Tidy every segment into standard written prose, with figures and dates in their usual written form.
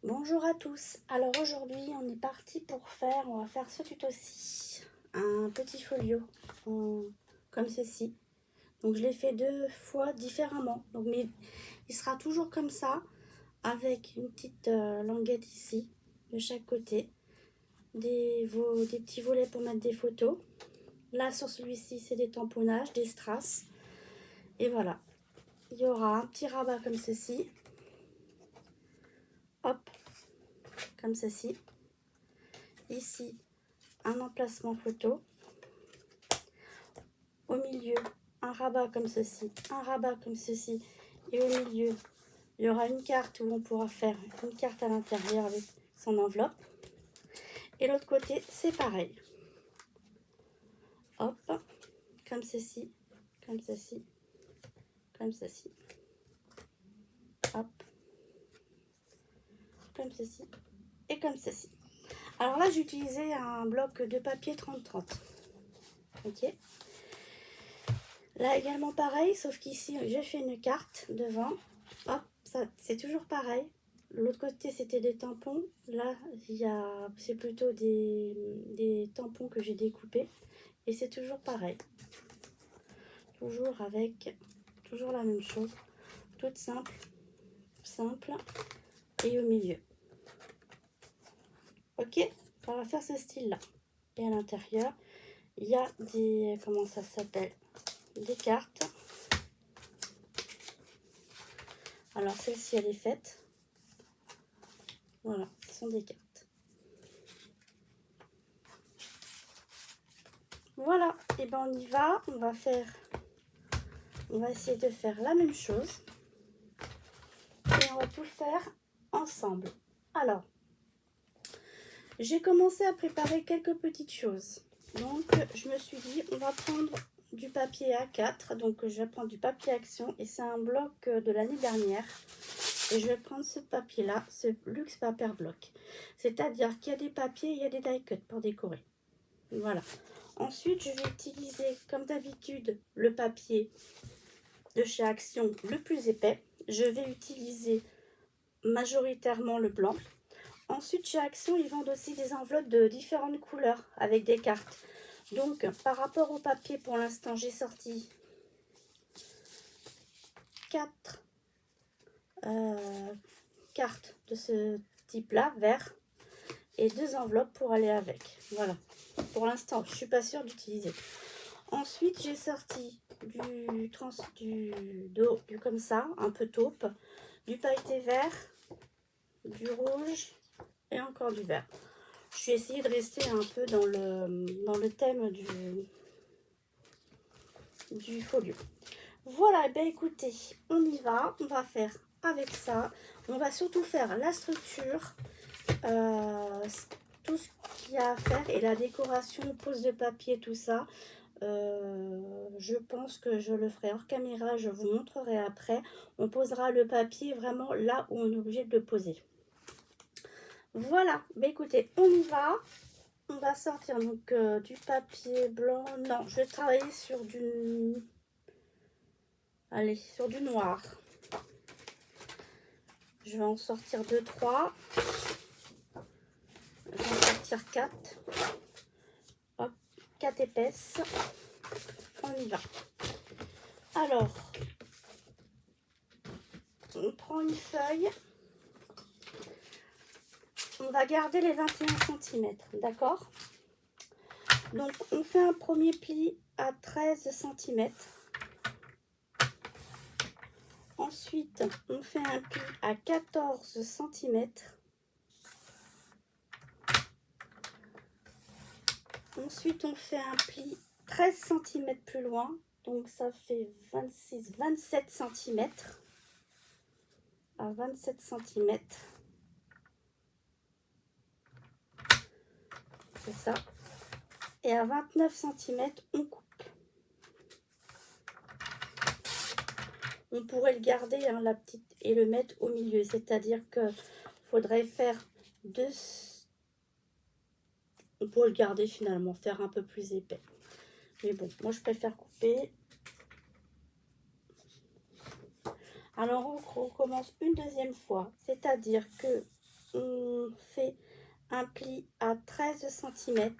Bonjour à tous. Alors aujourd'hui on est parti pour on va faire ce tuto-ci, un petit folio comme ceci. Donc je l'ai fait deux fois différemment, donc mais il sera toujours comme ça, avec une petite languette ici de chaque côté, des petits volets pour mettre des photos. Là sur celui-ci c'est des tamponnages, des strass, et voilà. Il y aura un petit rabat comme ceci, hop, comme ceci. Ici un emplacement photo, au milieu un rabat comme ceci, un rabat comme ceci, et au milieu il y aura une carte où on pourra faire une carte à l'intérieur avec son enveloppe, et l'autre côté c'est pareil, hop, comme ceci, comme ceci, comme ceci, hop, comme ceci et comme ceci. Alors là j'ai utilisé un bloc de papier 30-30, ok. Là également pareil, sauf qu'ici j'ai fait une carte devant, hop, ça c'est toujours pareil. L'autre côté c'était des tampons, là c'est plutôt des tampons que j'ai découpés, et c'est toujours pareil, toujours avec la même chose, toute simple, et au milieu, ok. Ça va faire ce style là, et à l'intérieur il y a des, comment ça s'appelle, des cartes. Alors celle-ci elle est faite, voilà, ce sont des cartes. Voilà, et ben on y va, on va essayer de faire la même chose, et on va tout faire ensemble. Alors, j'ai commencé à préparer quelques petites choses. Donc je me suis dit, on va prendre du papier A4, donc je vais prendre du papier Action, et c'est un bloc de l'année dernière. Et je vais prendre ce papier là, ce Luxe Paper Block. C'est-à-dire qu'il y a des papiers, il y a des die cuts pour décorer. Voilà. Ensuite, je vais utiliser, comme d'habitude, le papier de chez Action le plus épais. Je vais utiliser majoritairement le blanc. Ensuite, chez Action, ils vendent aussi des enveloppes de différentes couleurs avec des cartes. Donc, par rapport au papier, pour l'instant, j'ai sorti 4 cartes de ce type-là, vert, et 2 enveloppes pour aller avec. Voilà. Pour l'instant, je suis pas sûre d'utiliser. Ensuite, j'ai sorti du comme ça, un peu taupe, du pailleté vert, du rouge et encore du vert. Je vais essayer de rester un peu dans le thème du folio. Voilà, ben écoutez, on y va, on va faire avec ça. On va surtout faire la structure, tout ce qu'il y a à faire, et la décoration, pose de papier, tout ça. Je pense que je le ferai hors caméra, je vous montrerai après. On posera le papier vraiment là où on est obligé de le poser. Voilà, bah écoutez, on y va. On va sortir donc du papier blanc. Non, je vais travailler sur sur du noir. Je vais en sortir 2-3. Je vais en sortir 4. Hop, 4 épaisses. On y va. Alors, on prend une feuille. On va garder les 21 cm, d'accord? Donc, on fait un premier pli à 13 cm. Ensuite, on fait un pli à 14 cm. Ensuite, on fait un pli 13 cm plus loin. Donc, ça fait 27 cm. À 27 cm. C'est ça. Et à 29 cm, on coupe. On pourrait le garder, hein, la petite, et le mettre au milieu. C'est-à-dire que faudrait faire deux... On pourrait le garder finalement, faire un peu plus épais. Mais bon, moi je préfère couper. Alors on recommence une deuxième fois. C'est-à-dire que on fait un pli à 13 cm,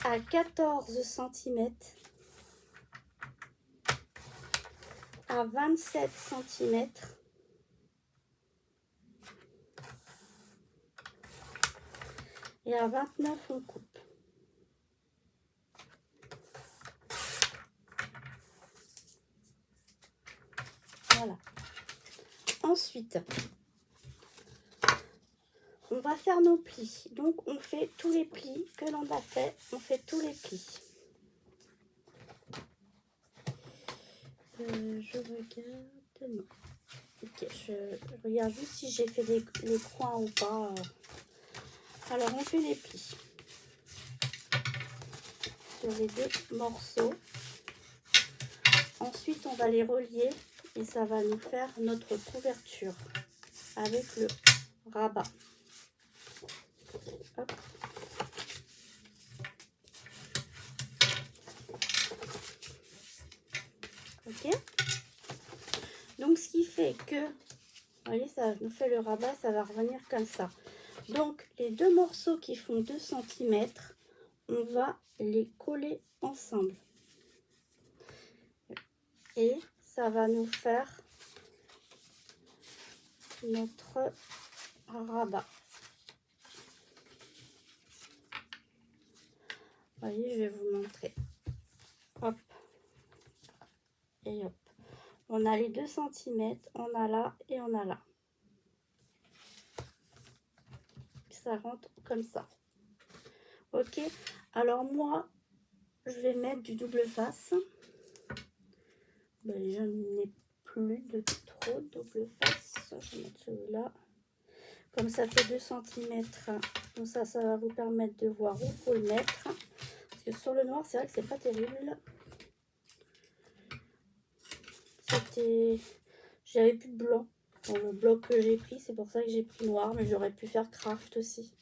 à 14 cm, à 27 cm, et à 29 on coupe. Voilà. Ensuite, on va faire nos plis. Donc, on fait tous les plis que l'on a fait. On fait tous les plis. Je regarde. Non. Ok, je regarde juste si j'ai fait les coins ou pas. Alors, on fait les plis sur les deux morceaux. Ensuite, on va les relier et ça va nous faire notre couverture avec le rabat. Hop. Ok. Donc, ce qui fait que, vous voyez, ça nous fait le rabat, ça va revenir comme ça. Donc, les deux morceaux qui font 2 cm, on va les coller ensemble. Et ça va nous faire notre rabat. Vous voyez, je vais vous montrer. Hop. Et hop. On a les 2 cm, on a là et on a là. Ça rentre comme ça. Ok. Alors moi, je vais mettre du double face. Ben, je n'ai plus de trop double face. Je vais mettre celui-là. Comme ça fait 2 cm. Donc ça va vous permettre de voir où il faut le mettre. Parce que sur le noir, c'est vrai que c'est pas terrible. J'avais plus de blanc dans le bloc que j'ai pris, c'est pour ça que j'ai pris noir, mais j'aurais pu faire craft aussi.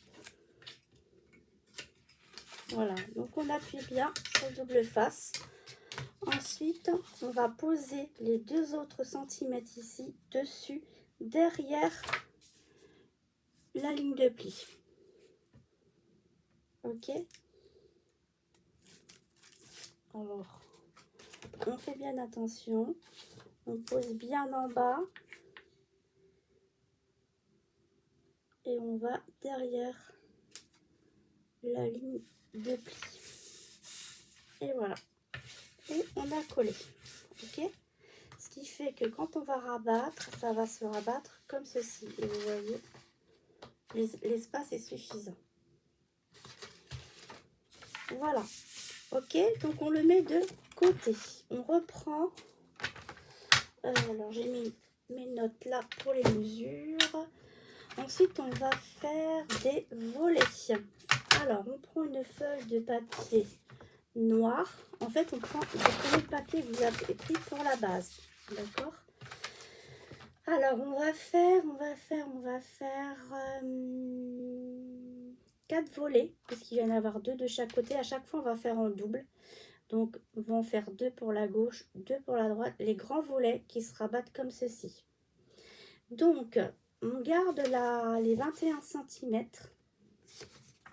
Voilà, donc on appuie bien sur le double face. Ensuite, on va poser les 2 autres centimètres ici, dessus, derrière la ligne de pli. Ok. Alors, on fait bien attention. On pose bien en bas. Et on va derrière la ligne de pli. Et voilà. Et on a collé. Ok. Ce qui fait que quand on va rabattre, ça va se rabattre comme ceci. Et vous voyez, l'espace est suffisant. Voilà. Ok. Donc on le met de côté. On reprend. Alors j'ai mis mes notes là pour les mesures. Ensuite, on va faire des volets. Alors, on prend une feuille de papier noir. En fait, on prend le papier que vous avez pris pour la base. D'accord? Alors, on va faire 4 volets, puisqu'il va y en avoir 2 de chaque côté. À chaque fois, on va faire en double. Donc, on va en faire 2 pour la gauche, 2 pour la droite. Les grands volets qui se rabattent comme ceci. Donc, on garde les 21 cm.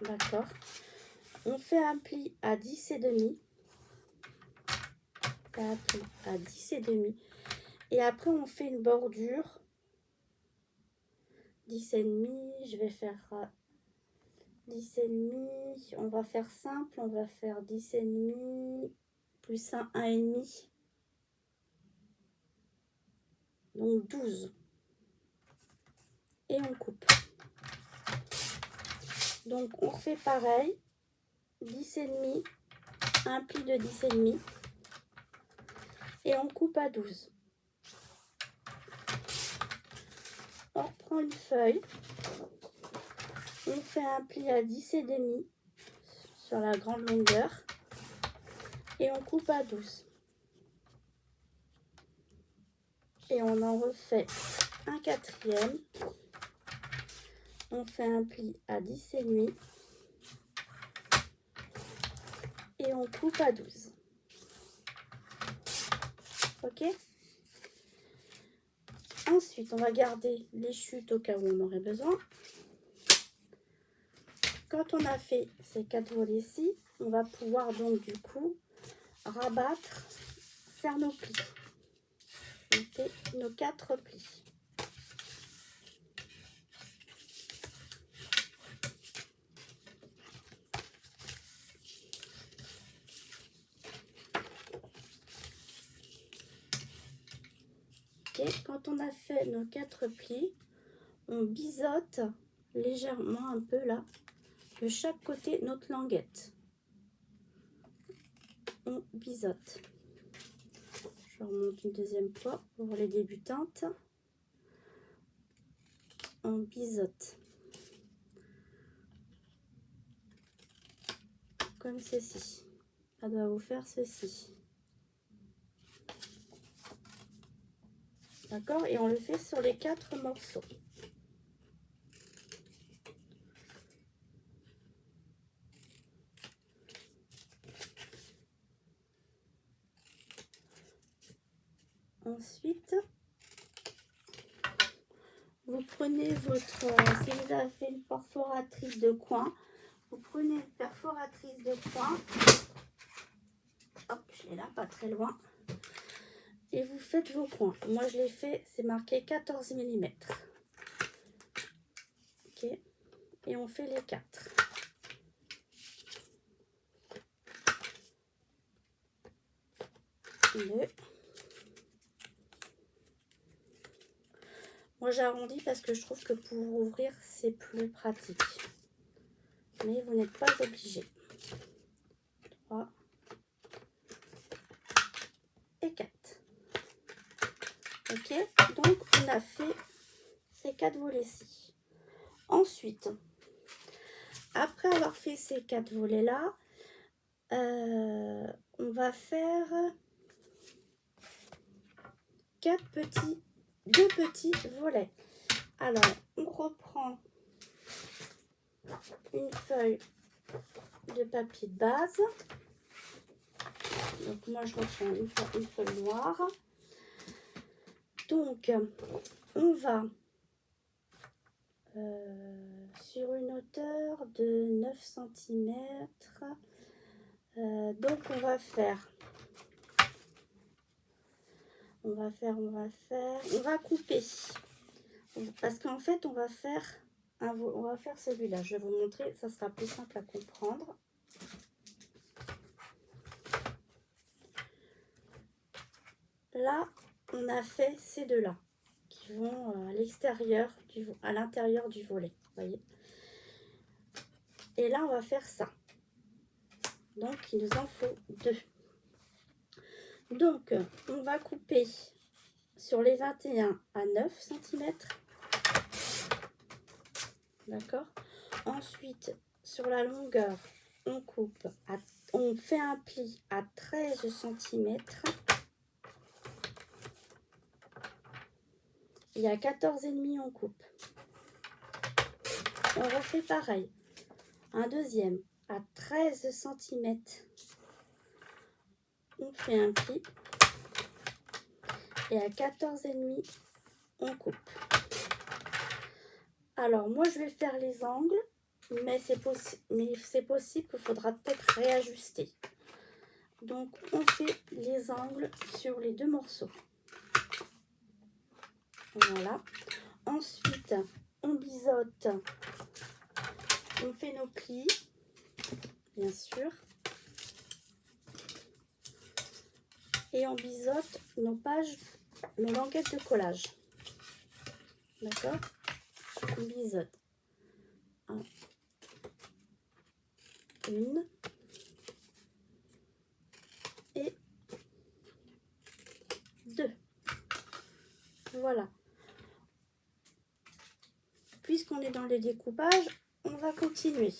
D'accord. On fait un pli à 10,5. Un pli à 10,5. Et après, on fait une bordure. 10,5. Je vais faire 10,5. On va faire simple. On va faire 10,5 plus 1,5. Donc 12. Et on coupe. Donc, on fait pareil. 10,5. Un pli de 10,5. Et on coupe à 12. On reprend une feuille. On fait un pli à 10,5 sur la grande longueur. Et on coupe à 12. Et on en refait un quatrième. On fait un pli à 10,5. Et on coupe à 12. Ok? Ensuite, on va garder les chutes au cas où on aurait besoin. Quand on a fait ces 4 volets-ci, on va pouvoir donc du coup rabattre, faire nos plis. On fait nos 4 plis. Okay. Quand on a fait nos 4 plis, on biseaute légèrement un peu là, de chaque côté notre languette. On biseaute. Je remonte une deuxième fois pour les débutantes. On biseaute. Comme ceci. Ça doit vous faire ceci. D'accord? Et on le fait sur les 4 morceaux. Ensuite, vous prenez votre, si vous avez fait une perforatrice de coin, vous prenez une perforatrice de coin, hop, je l'ai là, pas très loin, et vous faites vos coins. Moi, je l'ai fait, c'est marqué 14 mm. Ok, et on fait les 4. Deux. Moi, j'arrondis parce que je trouve que pour ouvrir, c'est plus pratique. Mais vous n'êtes pas obligé. 3 et 4. Ok, donc on a fait ces 4 volets-ci. Ensuite, après avoir fait ces 4 volets-là, on va faire 2 petits volets. Alors, on reprend une feuille de papier de base. Donc, moi, je reprends une feuille noire. Donc, on va sur une hauteur de 9 cm. Donc, on va couper. Parce qu'en fait, on va faire celui-là. Je vais vous montrer, ça sera plus simple à comprendre. Là, on a fait ces deux-là qui vont à l'extérieur, à l'intérieur du volet. Voyez. Et là, on va faire ça. Donc, il nous en faut 2. Donc, on va couper sur les 21 à 9 cm. D'accord. Ensuite, sur la longueur, on coupe, on fait un pli à 13 cm. Et à 14,5, on coupe. On refait pareil. Un deuxième à 13 cm. On fait un pli. Et à 14,5, on coupe. Alors, moi, je vais faire les angles, mais c'est possible qu'il faudra peut-être réajuster. Donc, on fait les angles sur les 2 morceaux. Voilà. Ensuite, on biseaute. On fait nos plis, bien sûr. Et on biseaute nos languettes de collage. D'accord? On biseaute. 1, 1 et 2. Voilà. Puisqu'on est dans le découpage, on va continuer.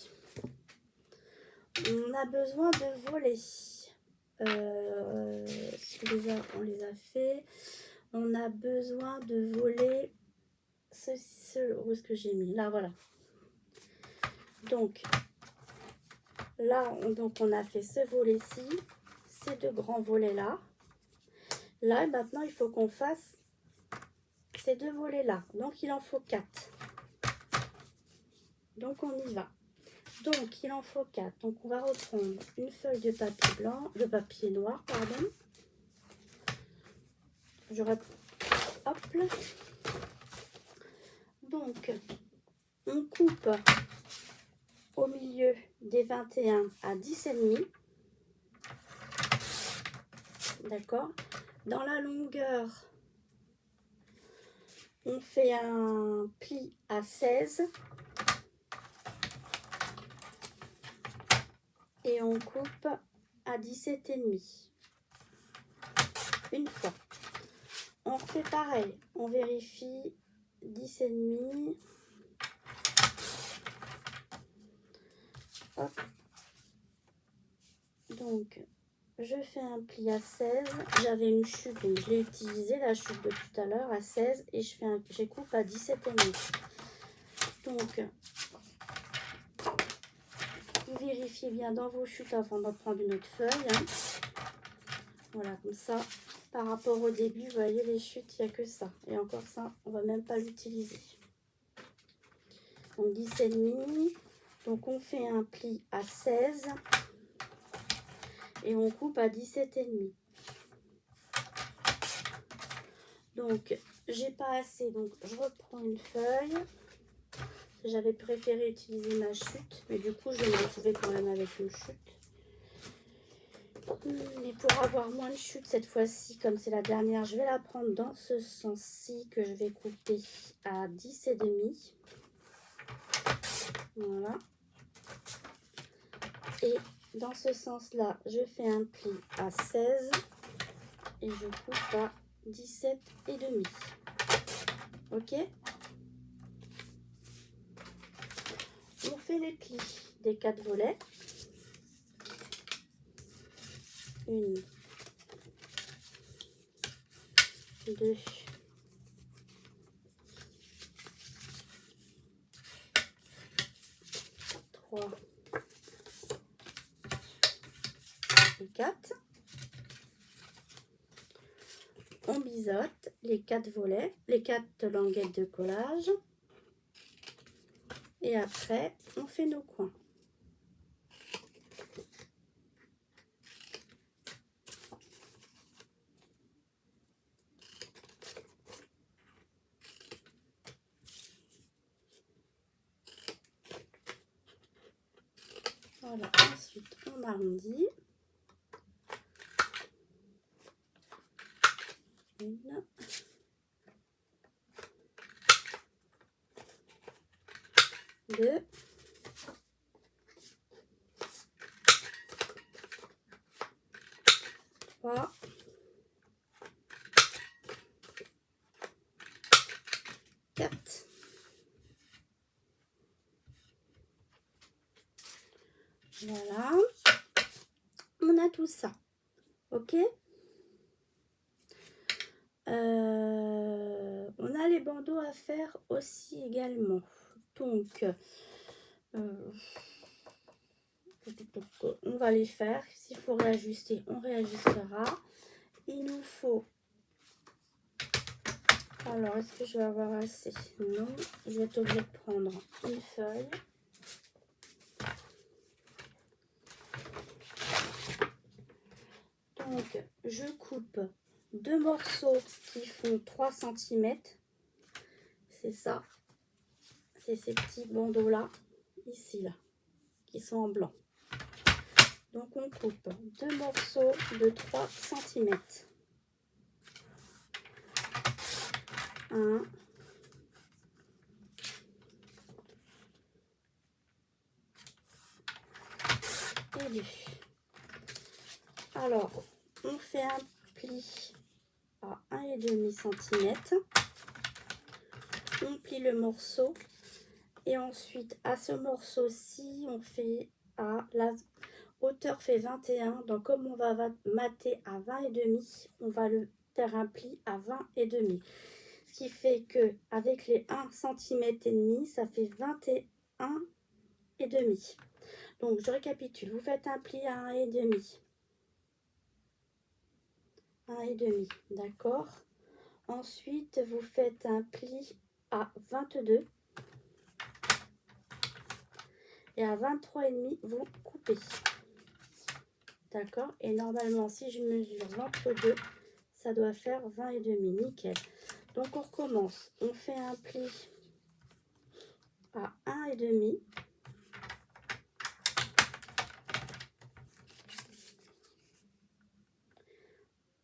On a besoin de volets. On les a fait. On a besoin de volets. Où est-ce que j'ai mis? Là, voilà. Donc, là, on a fait ce volet-ci, ces 2 grands volets-là. Là, maintenant, il faut qu'on fasse ces 2 volets là, donc il en faut 4. Donc on y va. Donc il en faut 4. Donc on va reprendre une feuille de papier blanc, de papier noir, pardon. J'aurais, hop là. Donc on coupe au milieu des 21 à 10,5. D'accord. Dans la longueur, on fait un pli à 16 et on coupe à 17,5. Une fois. On refait pareil. On vérifie 10,5. Hop. Donc, je fais un pli à 16. J'avais une chute, donc je l'ai utilisée, la chute de tout à l'heure, à 16. Et je coupe à 17,5. Donc, vous vérifiez bien dans vos chutes avant de prendre une autre feuille. Hein. Voilà, comme ça, par rapport au début, vous voyez les chutes, il n'y a que ça. Et encore ça, on va même pas l'utiliser. Donc 10,5. Donc on fait un pli à 16 et on coupe à 17,5. Donc j'ai pas assez, donc je reprends une feuille. J'avais préféré utiliser ma chute, mais du coup je vais me retrouver quand même avec une chute. Mais pour avoir moins de chute cette fois-ci, comme c'est la dernière, je vais la prendre dans ce sens-ci que je vais couper à 10,5. Voilà. Et dans ce sens-là, je fais un pli à 16 et je coupe à 17,5. Ok? On fait les plis des 4 volets. 1, 2, 3 et 4. On biseaute les 4 volets, les 4 languettes de collage. Et après, on fait nos coins. Voilà, ensuite on arrondit. 1, 2, 3, 4. Voilà, on a tout ça. Ok. On a les bandeaux à faire aussi également. Donc, on va les faire. S'il faut réajuster, on réajustera. Il nous faut... Alors, est-ce que je vais avoir assez? Non, je vais être obligée de prendre une feuille. Donc, je coupe 2 morceaux qui font 3 cm. C'est ça. C'est ces petits bandeaux-là, ici, là, qui sont en blanc. Donc, on coupe 2 morceaux de 3 cm. 1. Et 2. Alors, on fait un pli à 1,5 cm. On plie le morceau. Et ensuite, à ce morceau-ci, on fait à la hauteur fait 21. Donc, comme on va mater à 20,5, on va le faire un pli à 20,5. Ce qui fait que avec les 1,5 cm, ça fait 21,5. Donc, je récapitule. Vous faites un pli à 1,5. 1,5, d'accord. Ensuite, vous faites un pli à 22 et à 23,5, vous coupez. D'accord? Et normalement, si je mesure l'entre deux, ça doit faire 20,5. Nickel. Donc, on recommence. On fait un pli à 1,5.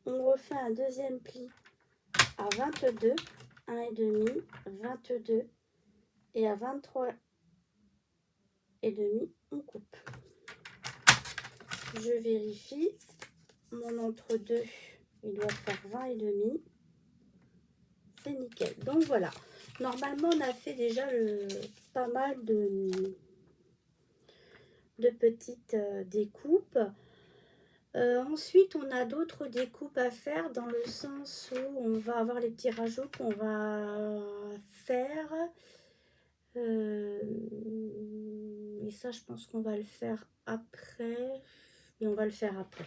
On refait un deuxième pli à 22, 1,5, 22 et à 23,5, on coupe. Je vérifie. Mon entre-deux, il doit faire 20,5. C'est nickel. Donc voilà. Normalement, on a fait déjà pas mal de petites découpes. Ensuite, on a d'autres découpes à faire dans le sens où on va avoir les petits rajouts qu'on va faire. Et ça, je pense qu'on va le faire après. Et on va le faire après.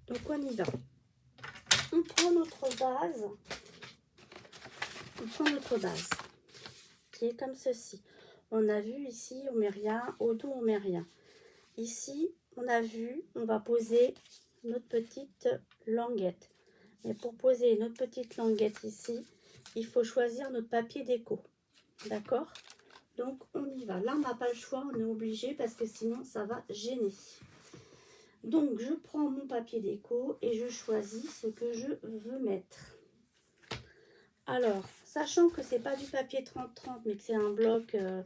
Donc, on y va. On prend notre base. On prend notre base qui est comme ceci. On a vu ici, on met rien. Au dos, on met rien. Ici, on a vu, on va poser notre petite languette. Mais pour poser notre petite languette ici, il faut choisir notre papier déco. D'accord? Donc, on y va. Là, on n'a pas le choix, on est obligé parce que sinon, ça va gêner. Donc, je prends mon papier déco et je choisis ce que je veux mettre. Alors, sachant que c'est pas du papier 30-30, mais que c'est un bloc, il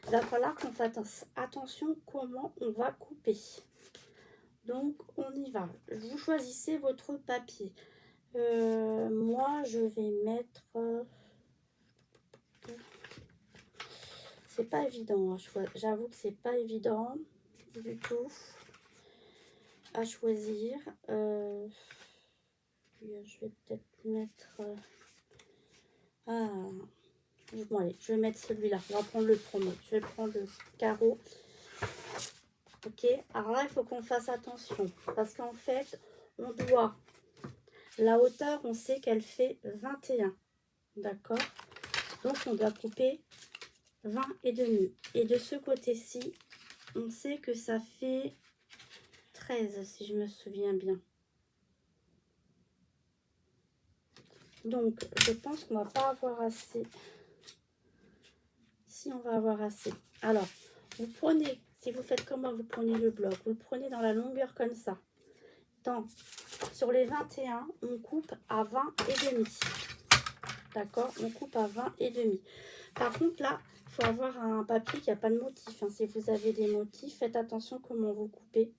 va falloir qu'on fasse attention comment on va couper. Donc, on y va. Vous choisissez votre papier. Moi, je vais mettre... c'est pas évident. J'avoue que c'est pas évident du tout à choisir. Je vais peut-être mettre... bon, allez, je vais mettre celui-là. On va prendre le premier. Je vais prendre le carreau. Ok, alors là, il faut qu'on fasse attention. Parce qu'en fait, on doit... La hauteur, on sait qu'elle fait 21. D'accord? Donc, on doit couper 20,5. Et de ce côté-ci, on sait que ça fait 13, si je me souviens bien. Donc, je pense qu'on va pas avoir assez. Si, on va avoir assez. Alors, vous prenez, si vous faites comment, vous prenez le bloc, vous le prenez dans la longueur comme ça. Sur les 21, on coupe à 20,5. D'accord? On coupe à 20,5. Par contre, là, il faut avoir un papier qui n'a pas de motif. Si vous avez des motifs, faites attention comment vous coupez.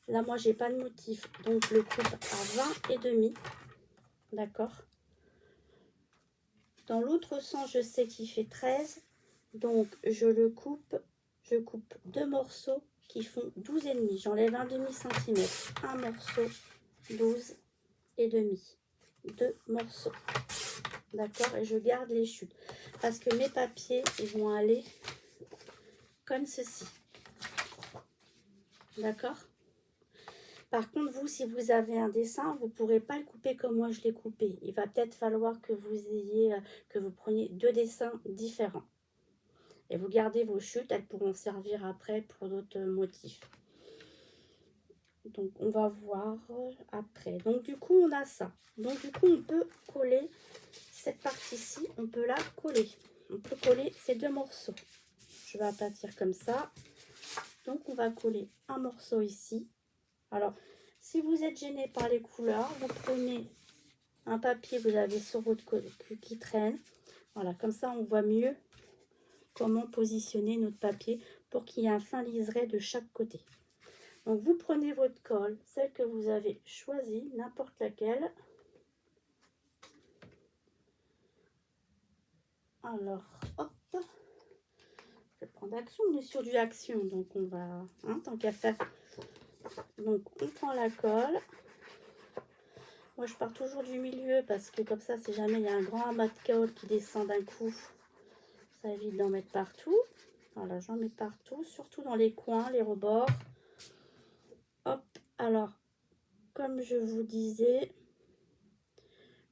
Là, moi, j'ai pas de motif. Donc, je le coupe à 20,5. D'accord? Dans l'autre sens, je sais qu'il fait 13. Donc, je coupe deux morceaux qui font 12,5. J'enlève un demi-centimètre. Un morceau, 12,5. Deux morceaux. D'accord? Et je garde les chutes. Parce que mes papiers, ils vont aller comme ceci. D'accord? Par contre, vous, si vous avez un dessin, vous ne pourrez pas le couper comme moi je l'ai coupé. Il va peut-être falloir que vous preniez deux dessins différents. Et vous gardez vos chutes, elles pourront servir après pour d'autres motifs. Donc, on va voir après. Donc, du coup, on a ça. Donc, du coup, on peut coller cette partie-ci. On peut la coller. On peut coller ces deux morceaux. Je vais aplatir comme ça. Donc, on va coller un morceau ici. Alors, si vous êtes gêné par les couleurs, vous prenez un papier que vous avez sur votre qui traîne. Voilà, comme ça, on voit mieux comment positionner notre papier pour qu'il y ait un fin liseré de chaque côté. Donc, vous prenez votre colle, celle que vous avez choisie, n'importe laquelle. Alors, hop. Je vais prendre action. On est sur du action, donc on va, tant qu'à faire. Donc, on prend la colle. Moi, je pars toujours du milieu parce que comme ça, si jamais il y a un grand amas de colle qui descend d'un coup, ça évite d'en mettre partout. Voilà, j'en mets partout, surtout dans les coins, les rebords. Hop, alors, comme je vous disais,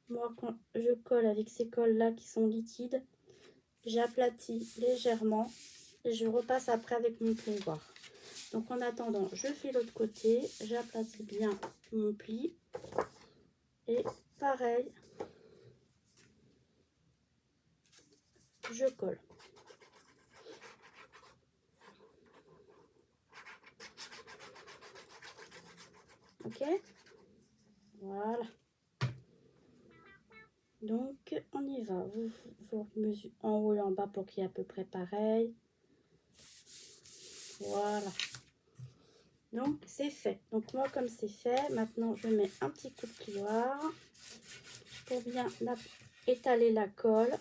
moi, quand je colle avec ces colles-là qui sont liquides, j'aplatis légèrement et je repasse après avec mon plomboir. Donc en attendant, je fais l'autre côté, j'aplatis bien mon pli et pareil, je colle. Ok, voilà. Donc on y va. Vous mesurez en haut et en bas pour qu'il y ait à peu près pareil. Voilà. Donc c'est fait. Donc moi comme c'est fait, maintenant je mets un petit coup de plioir pour bien étaler la colle.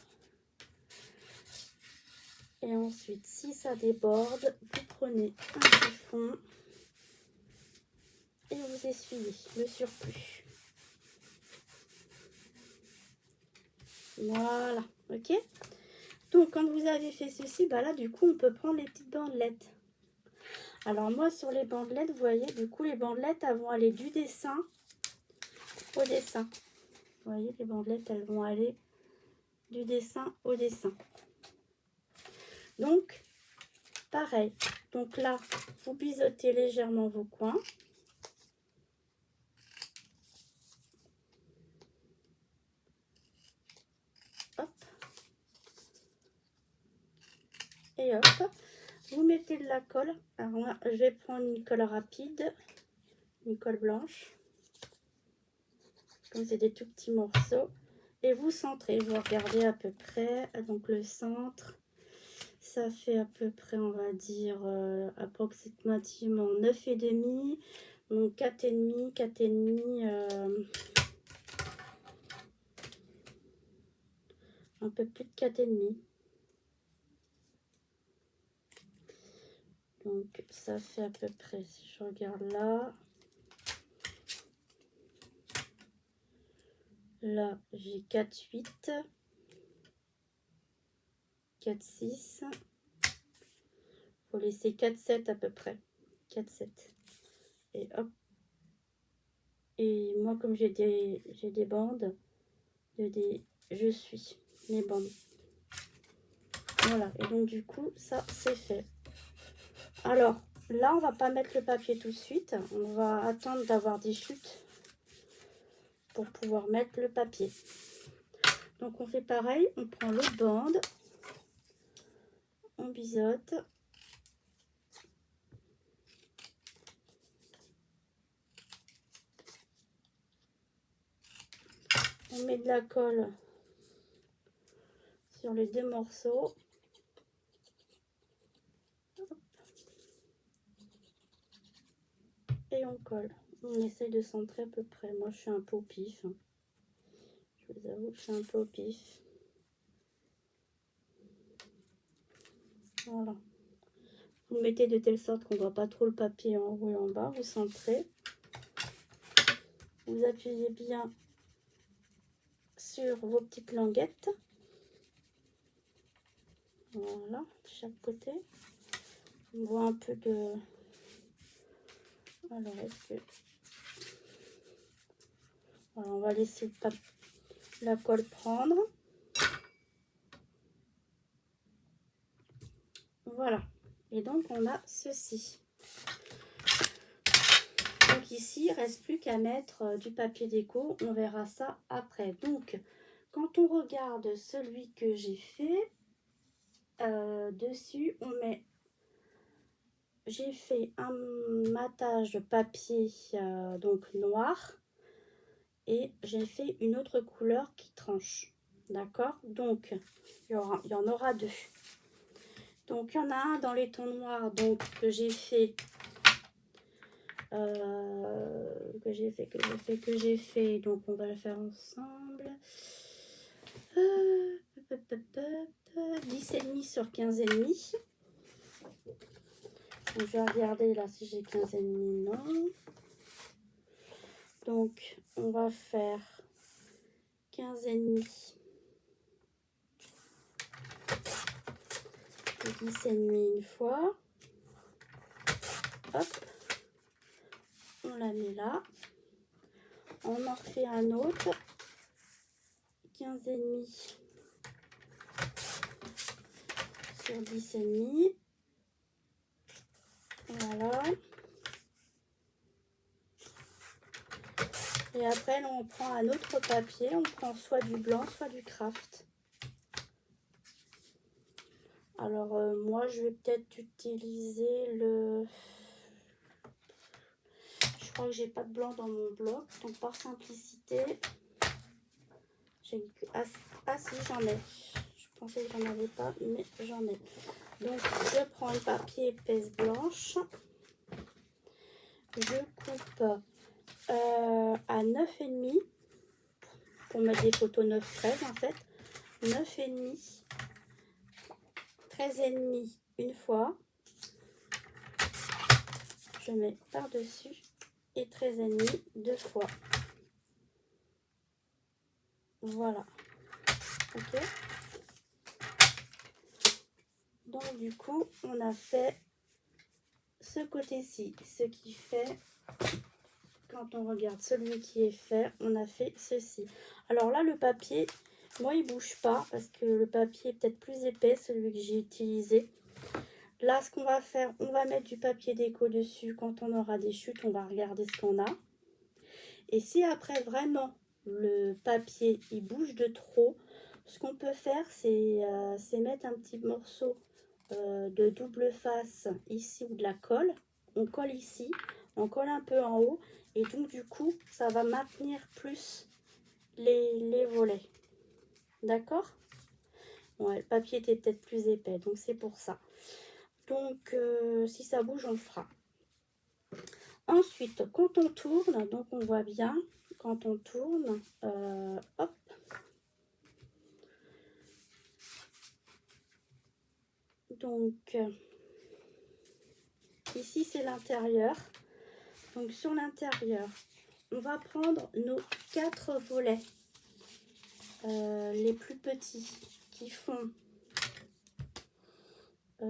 Et ensuite, si ça déborde, vous prenez un chiffon et vous essuyez le surplus. Voilà, ok. Donc, quand vous avez fait ceci, bah là, du coup, on peut prendre les petites bandelettes. Alors, moi, sur les bandelettes, vous voyez, du coup, les bandelettes, elles vont aller du dessin au dessin. Vous voyez, les bandelettes, elles vont aller du dessin au dessin. Donc, pareil. Donc là, vous biseautez légèrement vos coins. Hop. Et hop. Vous mettez de la colle. Alors là, je vais prendre une colle rapide. Une colle blanche. Comme c'est des tout petits morceaux. Et vous centrez. Vous regardez à peu près. Donc le centre. Ça fait à peu près, on va dire, approximativement 9,5. Donc 4,5, 4,5, un peu plus de 4,5. Donc ça fait à peu près, si je regarde là. Là, j'ai 4,8. 4,6. Faut laisser 4,7 à peu près. 4,7. Et hop. Et moi, comme j'ai des bandes, je suis mes bandes. Voilà. Et donc, du coup, ça, c'est fait. Alors, là, on va pas mettre le papier tout de suite. On va attendre d'avoir des chutes pour pouvoir mettre le papier. Donc, on fait pareil. On prend l'autre bande. On biseaute. On met de la colle sur les deux morceaux. Et on colle. On essaye de centrer à peu près. Moi, je suis un peu au pif. Je vous avoue que je suis un peu au pif. Voilà. Vous mettez de telle sorte qu'on ne voit pas trop le papier en haut et en bas. Vous centrez. Vous appuyez bien sur vos petites languettes. Voilà, de chaque côté. On voit un peu de... Alors, est-ce que... Voilà, on va laisser la colle prendre. Voilà. Et donc, on a ceci. Donc ici, il ne reste plus qu'à mettre du papier déco. On verra ça après. Donc, quand on regarde celui que j'ai fait, dessus, on met... J'ai fait un matage de papier donc noir. Et j'ai fait une autre couleur qui tranche. D'accord? Donc, il y en aura deux. Donc, il y en a un dans les tons noirs donc, que j'ai fait. Que j'ai fait. Donc, on va le faire ensemble. 10,5 sur 15,5. Donc, je vais regarder là si j'ai 15,5. Non. Donc, on va faire 15,5. 10,5 une fois. Hop. On la met là. On en refait un autre. 15,5 sur 10,5. Voilà. Et après, là, on prend un autre papier. On prend soit du blanc, soit du craft. Alors, moi, je vais peut-être utiliser le... Je crois que j'ai pas de blanc dans mon bloc. Donc, par simplicité, j'ai... Ah si, j'en ai. Je pensais que j'en avais pas, mais j'en ai. Donc, je prends le papier épaisse blanche. Je coupe à 9,5 pour mettre des photos 9-13 en fait. 9,5, 13,5 une fois. Je mets par-dessus et 13,5 deux fois. Voilà. Ok. Donc du coup, on a fait ce côté-ci. Ce qui fait, quand on regarde celui qui est fait, on a fait ceci. Alors là, le papier, moi, il bouge pas parce que le papier est peut-être plus épais, celui que j'ai utilisé. Là, ce qu'on va faire, on va mettre du papier déco dessus. Quand on aura des chutes, on va regarder ce qu'on a. Et si après, vraiment, le papier, il bouge de trop, ce qu'on peut faire, c'est mettre un petit morceau de double face ici ou de la colle. On colle ici, on colle un peu en haut. Et donc, du coup, ça va maintenir plus les volets. D'accord? Ouais, le papier était peut-être plus épais, donc c'est pour ça. Donc, si ça bouge, on le fera. Ensuite, quand on tourne, donc on voit bien, quand on tourne, hop. Donc, ici, c'est l'intérieur. Donc, sur l'intérieur, on va prendre nos 4 volets, les plus petits, qui font... je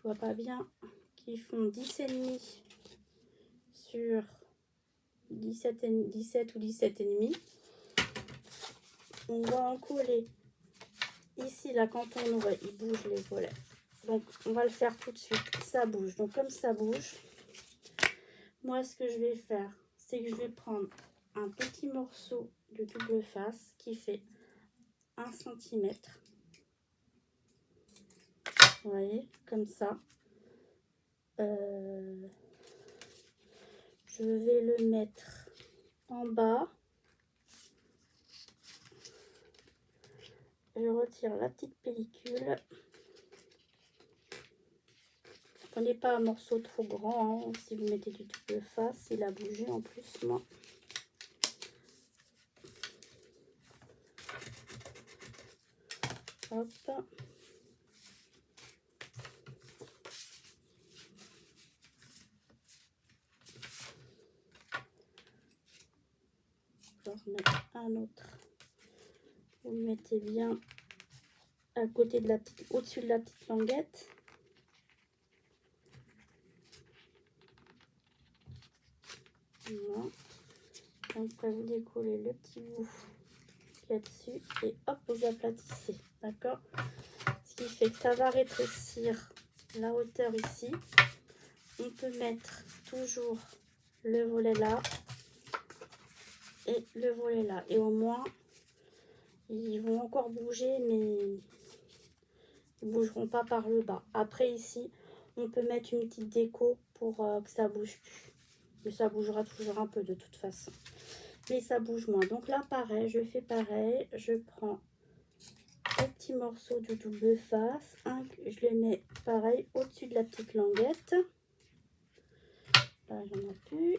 vois pas bien, qui font 10,5 sur 17 ou 17,5. On va en coller ici, là, quand on ouvre, il bouge les volets. Donc, on va le faire tout de suite. Ça bouge. Donc, comme ça bouge, moi, ce que je vais faire, c'est que je vais prendre un petit morceau de double face qui fait 1 cm. Vous voyez, comme ça. Je vais le mettre en bas. Je retire la petite pellicule. Prenez pas un morceau trop grand, hein, si vous mettez du double face. Il a bougé en plus, moi. Hop. Je vais remettre un autre. Vous le mettez bien à côté de la petite, au-dessus de la petite languette. Voilà. Après, vous décollez le petit bout qu'il y a dessus et hop, vous aplatissez. D'accord? Ce qui fait que ça va rétrécir la hauteur ici. On peut mettre toujours le volet là et le volet là. Et au moins, ils vont encore bouger, mais ils ne bougeront pas par le bas. Après, ici, on peut mettre une petite déco pour que ça bouge plus. Mais ça bougera toujours un peu de toute façon. Mais ça bouge moins. Donc là, pareil, je fais pareil. Je prends un petit morceau de double face. Je le mets pareil au-dessus de la petite languette. Là, j'en ai plus.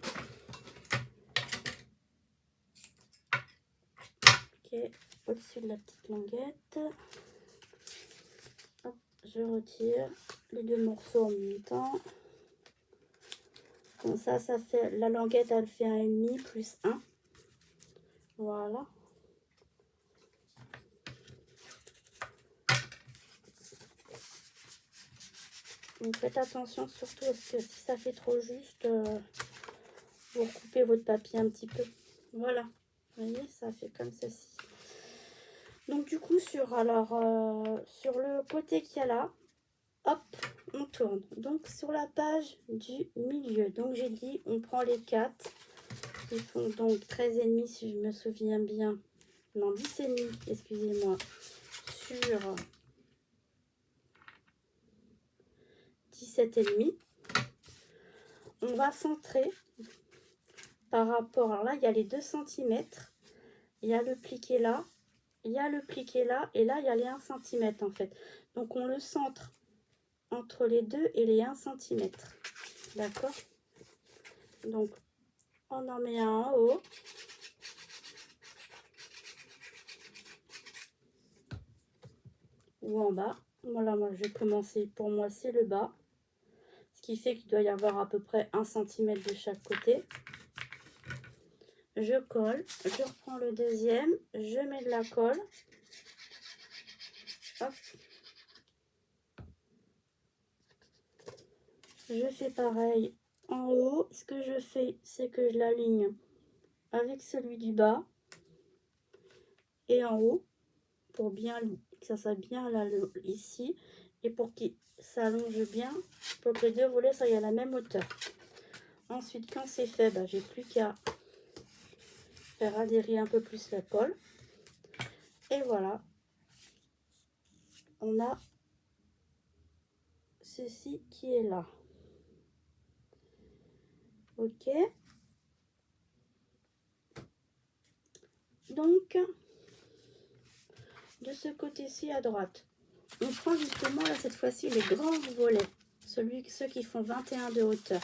Ok, au-dessus de la petite languette. Hop, je retire les deux morceaux en même temps. Comme ça fait, la languette, elle fait 1,5 plus 1. Voilà. Donc faites attention surtout parce que si ça fait trop juste, vous recoupez votre papier un petit peu. Voilà. Vous voyez, ça fait comme ceci. Donc du coup, sur le côté qu'il y a là, hop, on tourne. Donc sur la page du milieu. Donc j'ai dit, on prend les 4. Ils font donc 13,5 si je me souviens bien. Non, 10,5, excusez-moi. Sur 17,5. On va centrer par rapport. Alors là, il y a les 2 cm. Il y a le pli qui est là. Il y a le pli qui est là. Et là, il y a les 1 cm en fait. Donc on le centre entre les 2 et les 1 cm. D'accord? Donc on en met un en haut. Ou en bas. Voilà, moi je vais commencer. Pour moi, c'est le bas. Ce qui fait qu'il doit y avoir à peu près 1 cm de chaque côté. Je colle. Je reprends le deuxième. Je mets de la colle. Hop. Je fais pareil en haut. Ce que je fais, c'est que je l'aligne avec celui du bas et en haut pour bien que ça soit bien là ici et pour qu'il s'allonge bien, pour que les 2 volets soient à la même hauteur. Ensuite, quand c'est fait, bah, j'ai plus qu'à faire adhérer un peu plus la colle et voilà, on a ceci qui est là. Ok, donc de ce côté-ci à droite, on prend justement là cette fois-ci les grands volets, ceux qui font 21 de hauteur,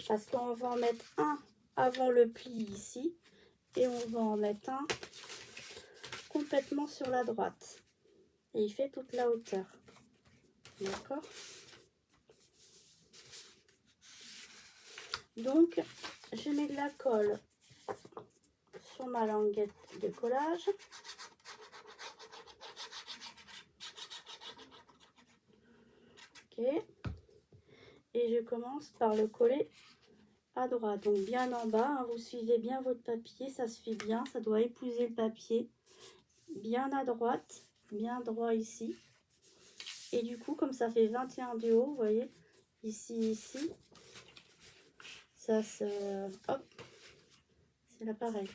parce qu'on va en mettre un avant le pli ici et on va en mettre un complètement sur la droite et il fait toute la hauteur. D'accord? Donc je mets de la colle sur ma languette de collage. Ok, et je commence par le coller à droite, donc bien en bas, hein. Vous suivez bien votre papier, ça se fait bien, ça doit épouser le papier, bien à droite, bien droit ici. Et du coup, comme ça fait 21 de haut, vous voyez, ici, ça se... hop, c'est là pareil.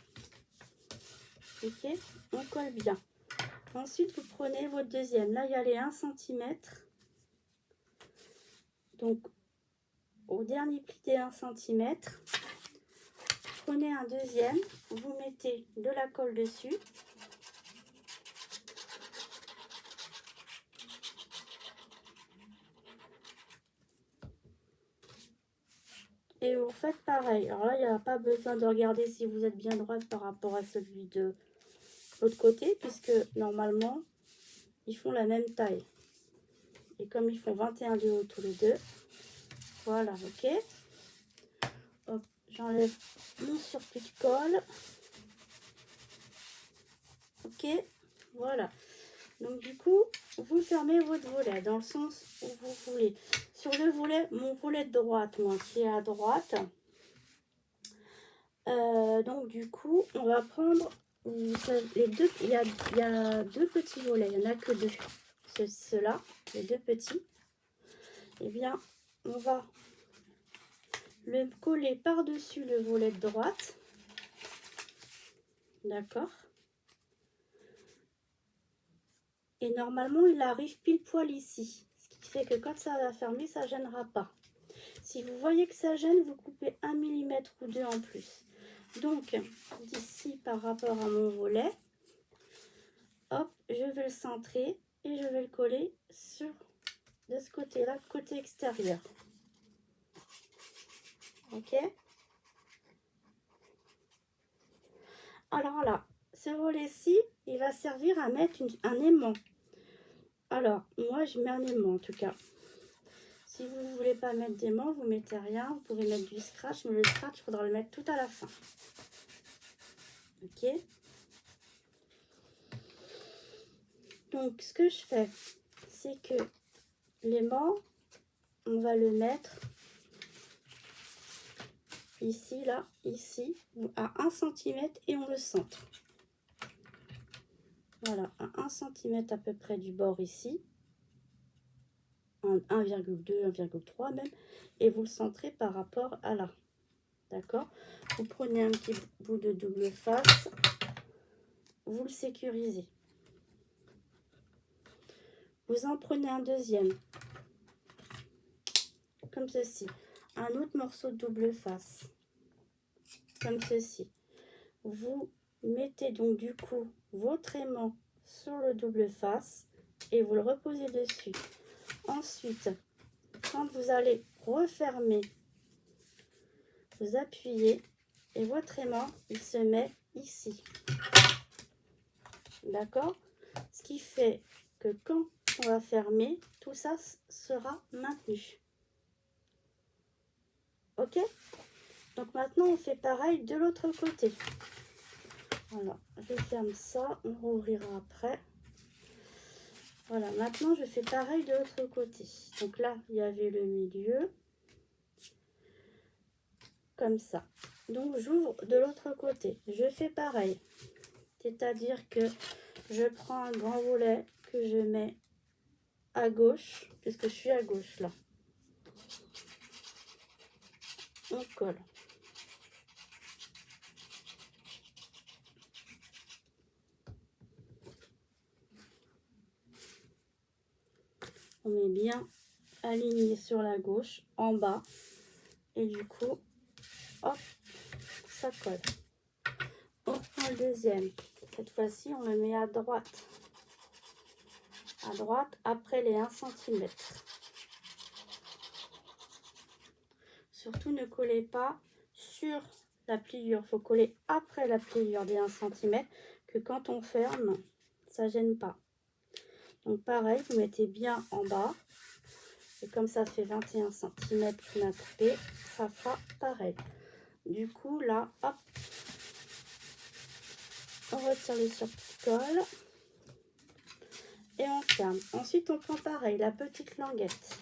Ok, on colle bien. Ensuite, vous prenez votre deuxième. Là, il y a les 1 cm. Donc, au dernier pli des 1 cm, prenez un deuxième, vous mettez de la colle dessus. Et vous faites pareil. Alors là, il n'y a pas besoin de regarder si vous êtes bien droite par rapport à celui de l'autre côté, puisque normalement, ils font la même taille. Et comme ils font 21 de haut tous les deux, voilà, ok. Hop, j'enlève mon surplus de colle. Ok, voilà. Donc du coup, vous fermez votre volet dans le sens où vous voulez. Sur le volet, mon volet de droite, moi, qui est à droite. Donc du coup, on va prendre les deux. Il y a 2 petits volets, il n'y en a que 2. Ceux-là, les 2 petits. Eh bien, on va le coller par-dessus le volet de droite. D'accord. Et normalement, il arrive pile poil ici. Ce qui fait que quand ça va fermer, ça ne gênera pas. Si vous voyez que ça gêne, vous coupez 1 mm ou 2 en plus. Donc, d'ici par rapport à mon volet, hop, je vais le centrer et je vais le coller sur de ce côté-là, côté extérieur. Ok. Alors là, ce volet-ci, il va servir à mettre un aimant. Alors, moi, je mets un aimant en tout cas. Si vous ne voulez pas mettre d'aimant, vous mettez rien. Vous pouvez mettre du scratch, mais le scratch, il faudra le mettre tout à la fin. Ok. Donc, ce que je fais, c'est que l'aimant, on va le mettre ici, là, ici, à 1 cm et on le centre. Voilà, à 1 cm à peu près du bord ici. 1,2, 1,3 même. Et vous le centrez par rapport à là. D'accord? Vous prenez un petit bout de double face. Vous le sécurisez. Vous en prenez un deuxième. Comme ceci. Un autre morceau de double face. Comme ceci. Vous mettez donc du coup votre aimant sur le double face et vous le reposez dessus. Ensuite, quand vous allez refermer, vous appuyez et votre aimant, il se met ici. D'accord? Ce qui fait que quand on va fermer, tout ça sera maintenu. Ok? Donc maintenant, on fait pareil de l'autre côté. Voilà, je ferme ça, on rouvrira après. Voilà, maintenant je fais pareil de l'autre côté. Donc là, il y avait le milieu. Comme ça. Donc j'ouvre de l'autre côté. Je fais pareil. C'est-à-dire que je prends un grand volet que je mets à gauche, puisque je suis à gauche là. On colle. On met bien aligné sur la gauche, en bas. Et du coup, hop, ça colle. On prend le deuxième. Cette fois-ci, on le met à droite. À droite, après les 1 cm. Surtout, ne collez pas sur la pliure. Il faut coller après la pliure des 1 cm, que quand on ferme, ça gêne pas. Donc pareil, vous mettez bien en bas. Et comme ça fait 21 cm qu'on a coupé, ça fera pareil. Du coup, là, hop, on retire les surpicoles et on ferme. Ensuite, on prend pareil, la petite languette.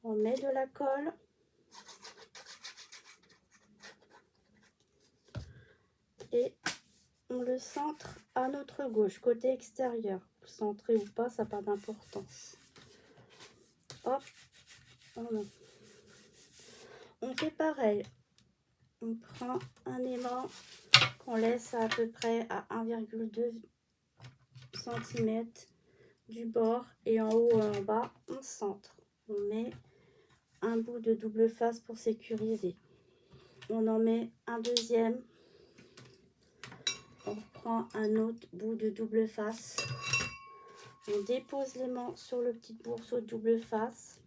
On met de la colle. Et on le centre à notre gauche, côté extérieur. Centré ou pas, ça n'a pas d'importance. Hop, voilà. On fait pareil. On prend un aimant qu'on laisse à peu près à 1,2 cm du bord et en haut et en bas, on centre. On met un bout de double face pour sécuriser. On en met un deuxième. On prend un autre bout de double face. On dépose l'aimant sur le petit morceau de double face.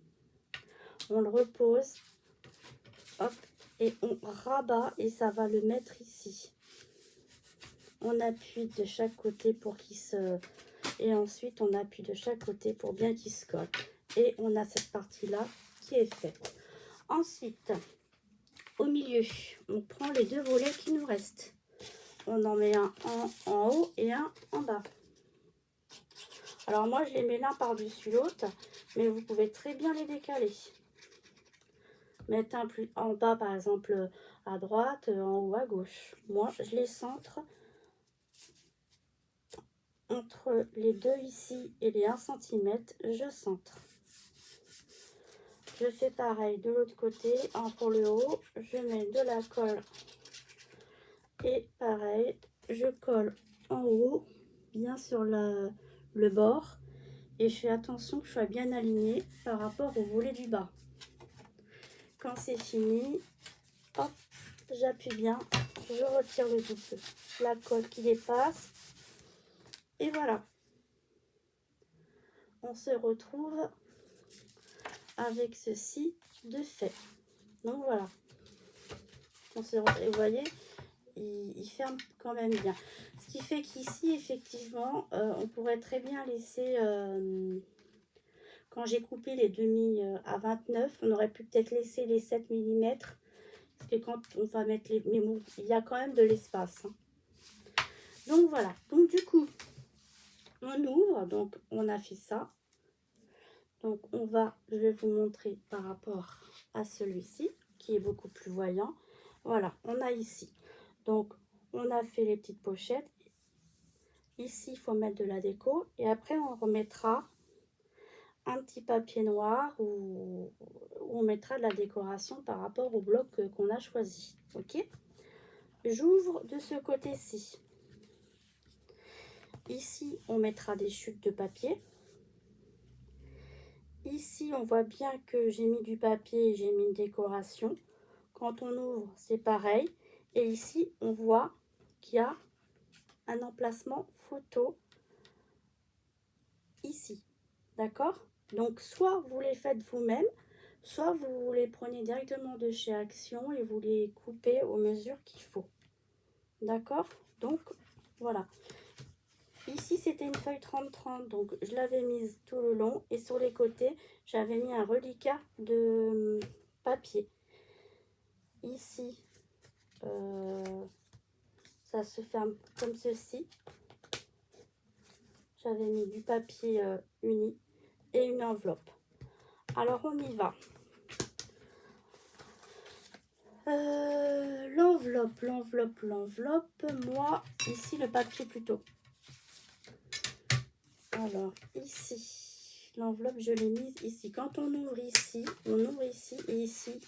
On le repose. Hop. Et on rabat et ça va le mettre ici. On appuie de chaque côté pour qu'il se... Et ensuite, on appuie de chaque côté pour bien qu'il se colle. Et on a cette partie-là qui est faite. Ensuite, au milieu, on prend les deux volets qui nous restent. On en met un en haut et un en bas. Alors moi, je les mets l'un par-dessus l'autre, mais vous pouvez très bien les décaler. Mettre un plus en bas, par exemple, à droite, en haut à gauche. Moi, je les centre entre les deux ici et les 1 cm, je centre. Je fais pareil de l'autre côté. Pour le haut, je mets de la colle. Et pareil, je colle en haut, bien sur le bord. Et je fais attention que je sois bien alignée par rapport au volet du bas. Quand c'est fini, hop, j'appuie bien, je retire le double, la colle qui dépasse. Et voilà. On se retrouve avec ceci de fait. Donc voilà. Vous voyez, il ferme quand même bien. Ce qui fait qu'ici, effectivement, on pourrait très bien laisser... quand j'ai coupé les demi à 29, on aurait pu peut-être laisser les 7 mm. Parce que quand on va mettre les... Mais bon, il y a quand même de l'espace. Hein. Donc voilà. Donc du coup, on ouvre. Donc on a fait ça. Donc on va... Je vais vous montrer par rapport à celui-ci. qui est beaucoup plus voyant. Voilà, on a ici. Donc, on a fait les petites pochettes. Ici, il faut mettre de la déco. Et après, on remettra un petit papier noir où on mettra de la décoration par rapport au bloc qu'on a choisi. Ok? J'ouvre de ce côté-ci. Ici, on mettra des chutes de papier. Ici, on voit bien que j'ai mis du papier et j'ai mis une décoration. Quand on ouvre, c'est pareil. Et ici, on voit qu'il y a un emplacement photo ici. D'accord? Donc, soit vous les faites vous-même, soit vous les prenez directement de chez Action et vous les coupez aux mesures qu'il faut. D'accord? Donc, voilà. Ici, c'était une feuille 30-30, donc je l'avais mise tout le long. Et sur les côtés, j'avais mis un reliquat de papier. Ici, ça se ferme comme ceci. J'avais mis du papier uni et une enveloppe. Alors, on y va. L'enveloppe. Moi, ici, le papier plutôt. Alors, ici, l'enveloppe, je l'ai mise ici. Quand on ouvre ici et ici,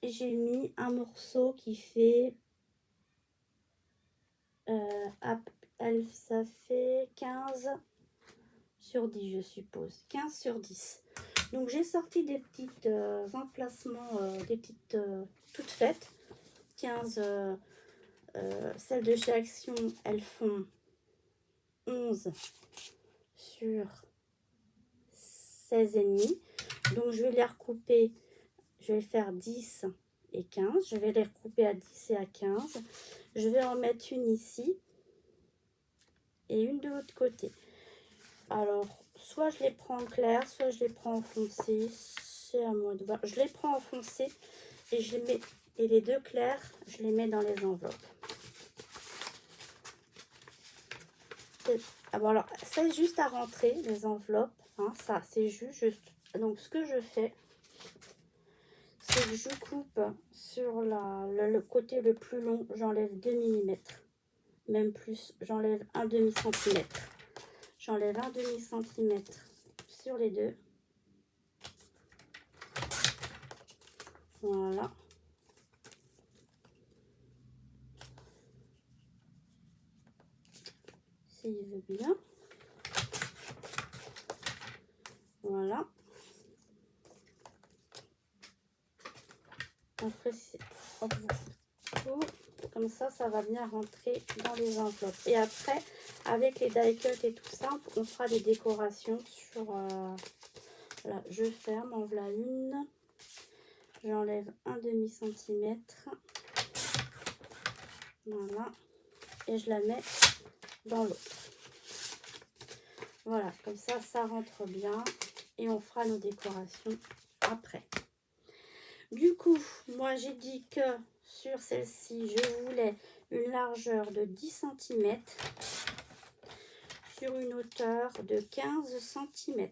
j'ai mis un morceau qui fait, ça fait 15 sur 10, je suppose. 15 sur 10. Donc, j'ai sorti des petites emplacements, des petites toutes faites. 15, celles de chez Action, elles font 11 sur 16,5. Donc, je vais les recouper. Je vais faire 10 et 15. Je vais les recouper à 10 et à 15. Je vais en mettre une ici et une de l'autre côté. Alors, soit je les prends en clair, soit je les prends en foncé. C'est à moi de voir. Je les prends en foncé et je les mets. Et les deux clairs, je les mets dans les enveloppes. Alors, c'est juste à rentrer les enveloppes. Hein, ça, c'est juste. Donc, ce que je fais, c'est que je coupe sur le côté le plus long, j'enlève 2 mm. Même plus, j'enlève un demi-centimètre. J'enlève un demi-centimètre sur les deux. Voilà. S'il veut bien. Voilà. Après, c'est comme ça, ça va bien rentrer dans les enveloppes. Et après, avec les die cut et tout ça, on fera des décorations sur... Là, je ferme, en voilà une. J'enlève un demi-centimètre. Voilà. Et je la mets dans l'autre. Voilà, comme ça, ça rentre bien. Et on fera nos décorations après. Du coup, moi, j'ai dit que sur celle-ci, je voulais une largeur de 10 cm sur une hauteur de 15 cm.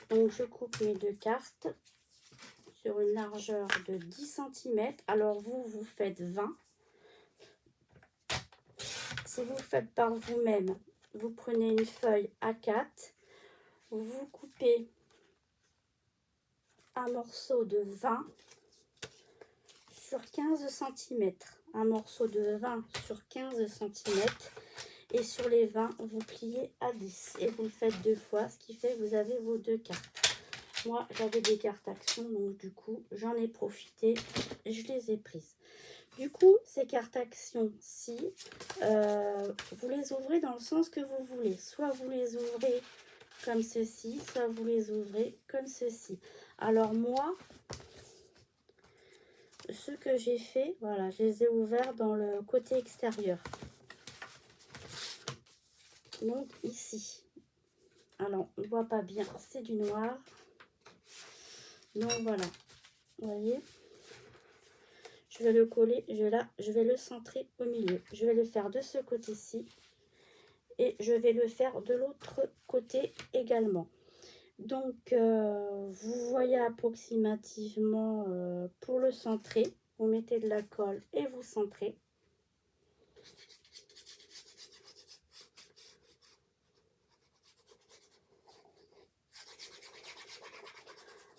Donc, je coupe mes deux cartes sur une largeur de 10 cm. Alors, vous faites 20. Si vous faites par vous-même, vous prenez une feuille A4, vous coupez un morceau de 20 sur 15 cm. Un morceau de 20 sur 15 cm. Et sur les 20, vous pliez à 10. Et vous le faites deux fois, ce qui fait que vous avez vos deux cartes. Moi, j'avais des cartes Action, donc du coup, j'en ai profité. Je les ai prises. Du coup, ces cartes Action-ci, vous les ouvrez dans le sens que vous voulez. Soit vous les ouvrez comme ceci, soit vous les ouvrez comme ceci. Alors moi, ce que j'ai fait, voilà, je les ai ouverts dans le côté extérieur. Donc ici. Alors, on ne voit pas bien, c'est du noir. Donc voilà, vous voyez. Je vais le coller, je vais le centrer au milieu. Je vais le faire de ce côté-ci et je vais le faire de l'autre côté également. Donc, vous voyez approximativement pour le centrer. Vous mettez de la colle et vous centrez.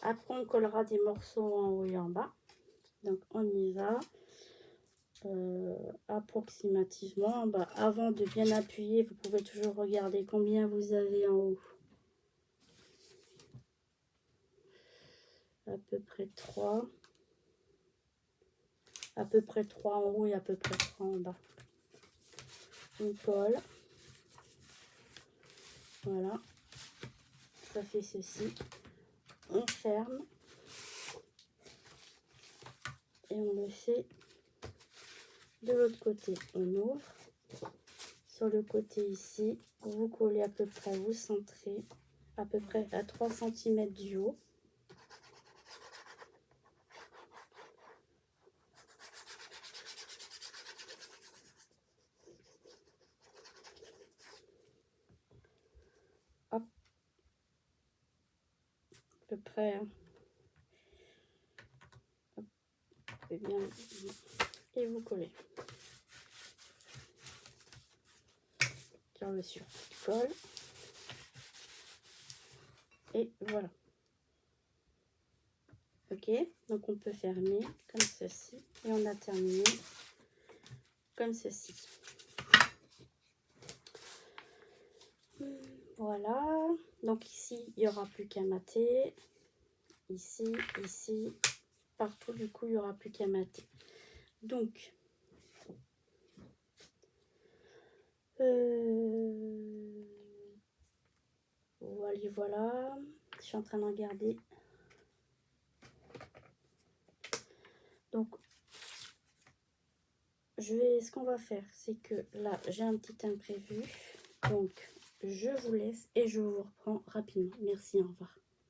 Après, on collera des morceaux en haut et en bas. Donc, on y va. Approximativement, avant de bien appuyer, vous pouvez toujours regarder combien vous avez en haut. À peu près 3. À peu près 3 en haut et à peu près 3 en bas. On colle. Voilà. Ça fait ceci. On ferme. Et on le fait de l'autre côté. On ouvre. Sur le côté ici, vous collez à peu près, vous centrez à peu près à 3 cm du haut. Hop. À peu près. Hop. Et bien, et vous collez. Sur le sur-colle. Et voilà. Ok, donc on peut fermer comme ceci. Et on a terminé comme ceci. Voilà. Donc ici, il n'y aura plus qu'à mater. Ici, ici, partout, du coup, il n'y aura plus qu'à mater. Donc, voilà. Je suis en train de regarder. Donc, ce qu'on va faire, c'est que là, j'ai un petit imprévu. Donc, je vous laisse et je vous reprends rapidement. Merci, au revoir.